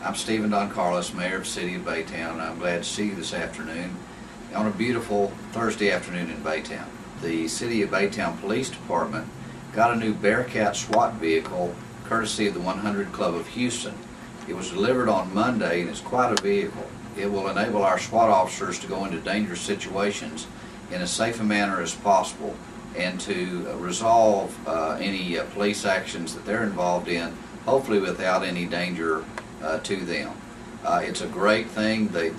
I'm Stephen DonCarlos, Mayor of the City of Baytown, and I'm glad to see you this afternoon on a beautiful Thursday afternoon in Baytown. The City of Baytown Police Department got a new Bearcat SWAT vehicle courtesy of the 100 Club of Houston. It was delivered on Monday and it's quite a vehicle. It will enable our SWAT officers to go into dangerous situations in as safe a manner as possible and to resolve any police actions that they're involved in, hopefully without any danger to them. It's a great thing. The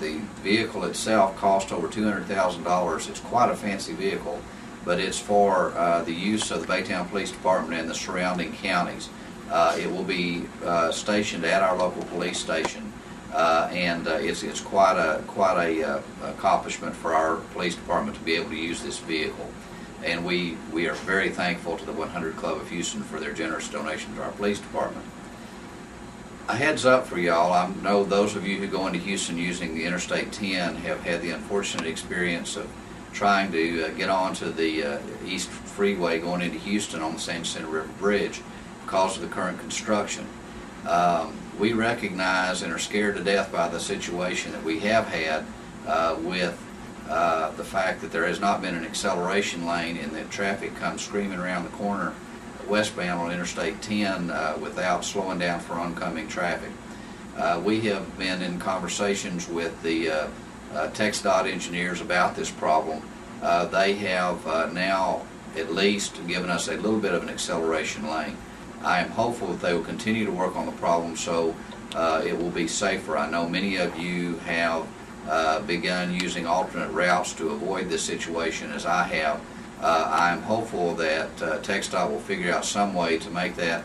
vehicle itself cost over $200,000. It's quite a fancy vehicle, but it's for the use of the Baytown Police Department and the surrounding counties. It will be stationed at our local police station, and it's quite a accomplishment for our police department to be able to use this vehicle. And we are very thankful to the 100 Club of Houston for their generous donation to our police department. A heads up for y'all, I know those of you who go into Houston using the Interstate 10 have had the unfortunate experience of trying to get onto the East Freeway going into Houston on the San Jacinto River Bridge because of the current construction. We recognize and are scared to death by the situation that we have had with the fact that there has not been an acceleration lane and that traffic comes screaming around the corner westbound on Interstate 10 without slowing down for oncoming traffic. We have been in conversations with the TxDOT engineers about this problem. They have now at least given us a little bit of an acceleration lane. I am hopeful that they will continue to work on the problem so it will be safer. I know many of you have begun using alternate routes to avoid this situation, as I have. I am hopeful that TxDOT will figure out some way to make that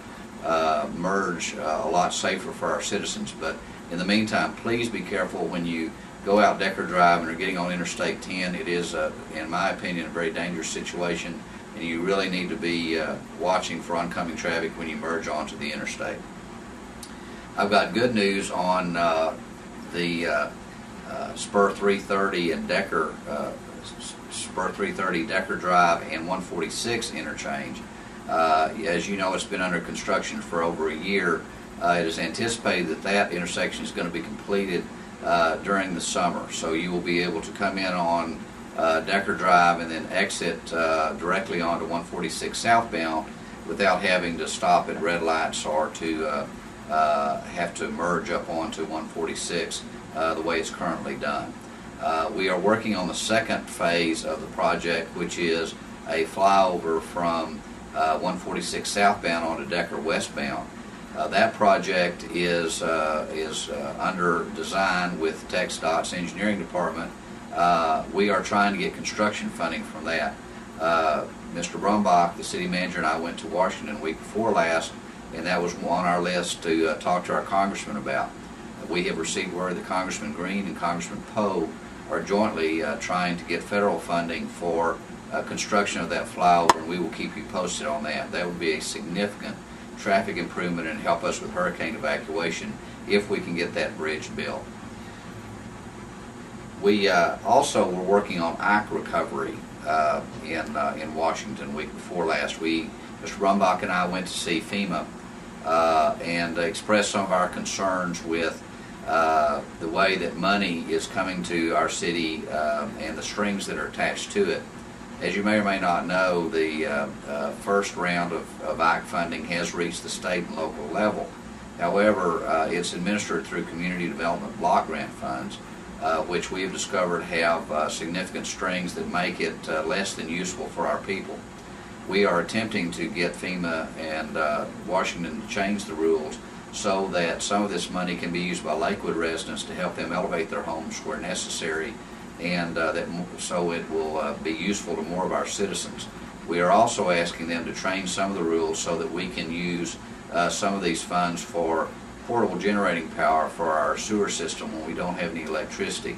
merge a lot safer for our citizens. But in the meantime, please be careful when you go out Decker Drive and are getting on Interstate 10. It is, in my opinion, a very dangerous situation, and you really need to be watching for oncoming traffic when you merge onto the interstate. I've got good news on the Spur 330 and Decker Spur 330 Decker Drive and 146 interchange. As you know, it's been under construction for over a year. It is anticipated that that intersection is going to be completed during the summer. So you will be able to come in on Decker Drive and then exit directly onto 146 southbound without having to stop at red lights or to have to merge up onto 146 the way it's currently done. We are working on the second phase of the project, which is a flyover from 146 southbound onto Decker westbound. That project is under design with TxDOT's engineering department. We are trying to get construction funding from that. Mr. Brumbach, the city manager, and I went to Washington the week before last, and that was on our list to talk to our congressman about. We have received word that Congressman Green and Congressman Poe are jointly trying to get federal funding for construction of that flyover, and we will keep you posted on that. That would be a significant traffic improvement and help us with hurricane evacuation if we can get that bridge built. We also were working on ike recovery in Washington the week before last. Mr. Brumbach and I went to see FEMA and expressed some of our concerns with the way that money is coming to our city and the strings that are attached to it. As you may or may not know, the first round of ike funding has reached the state and local level. However, it's administered through community development block grant funds, which we have discovered have significant strings that make it less than useful for our people. We are attempting to get FEMA and Washington to change the rules so that some of this money can be used by Lakewood residents to help them elevate their homes where necessary, and so it will be useful to more of our citizens. We are also asking them to change some of the rules so that we can use some of these funds for portable generating power for our sewer system when we don't have any electricity.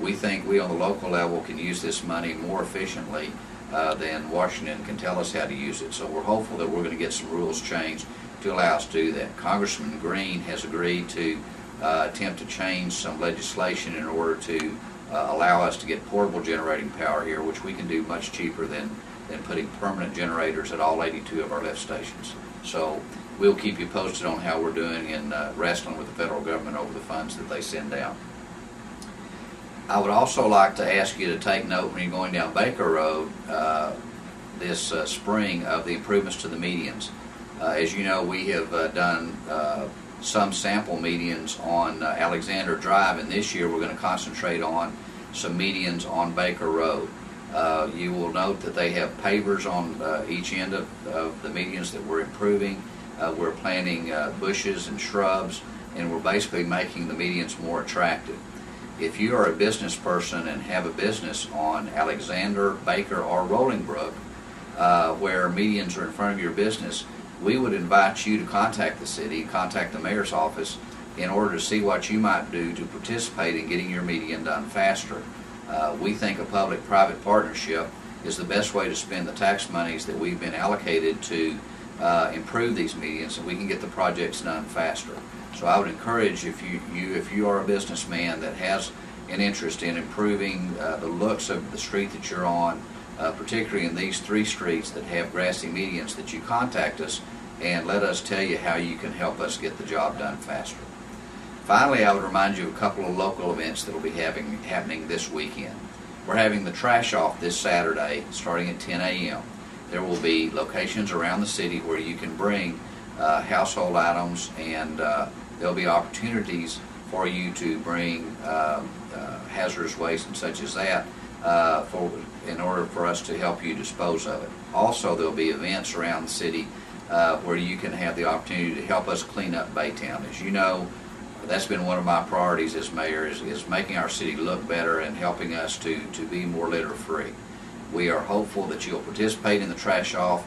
We think we on the local level can use this money more efficiently than Washington can tell us how to use it. So we're hopeful that we're going to get some rules changed to allow us to do that. Congressman Green has agreed to attempt to change some legislation in order to allow us to get portable generating power here, which we can do much cheaper than putting permanent generators at all 82 of our lift stations. So we'll keep you posted on how we're doing in wrestling with the federal government over the funds that they send out. I would also like to ask you to take note when you're going down Baker Road this spring of the improvements to the medians. As you know, we have done some sample medians on Alexander Drive, and this year we're going to concentrate on some medians on Baker Road. You will note that they have pavers on each end of the medians that we're improving. We're planting bushes and shrubs, and we're basically making the medians more attractive. If you are a business person and have a business on Alexander, Baker, or Rolling Brook, where medians are in front of your business, we would invite you to contact the city, contact the mayor's office, in order to see what you might do to participate in getting your median done faster. We think a public-private partnership is the best way to spend the tax monies that we've been allocated to improve these medians, and we can get the projects done faster. So I would encourage, if you are a businessman that has an interest in improving the looks of the street that you're on, particularly in these 3 streets that have grassy medians, that you contact us and let us tell you how you can help us get the job done faster. Finally, I would remind you of a couple of local events that will be happening this weekend. We're having the trash off this Saturday starting at 10 a.m. There will be locations around the city where you can bring household items, and there'll be opportunities for you to bring hazardous waste and such as that in order for us to help you dispose of it. Also, there'll be events around the city where you can have the opportunity to help us clean up Baytown. As you know, that's been one of my priorities as mayor, is making our city look better and helping us to be more litter-free. We are hopeful that you'll participate in the trash off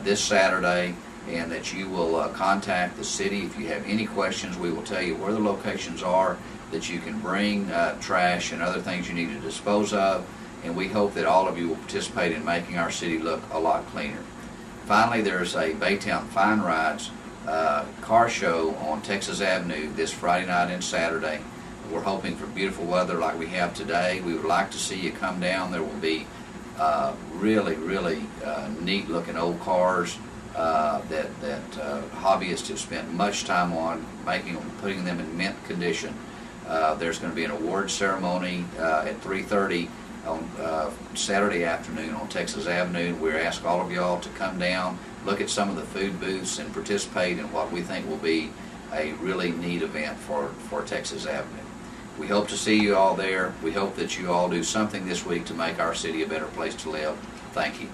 this Saturday, and that you will contact the city. If you have any questions, we will tell you where the locations are that you can bring trash and other things you need to dispose of, and we hope that all of you will participate in making our city look a lot cleaner. Finally, there's a Baytown Fine Rides car show on Texas Avenue this Friday night and Saturday. We're hoping for beautiful weather like we have today. We would like to see you come down. There will be really neat looking old cars that hobbyists have spent much time on putting them in mint condition. There's going to be an award ceremony at 3:30 on Saturday afternoon on Texas Avenue. We ask all of y'all to come down, look at some of the food booths, and participate in what we think will be a really neat event for Texas Avenue. We hope to see you all there. We hope that you all do something this week to make our city a better place to live. Thank you.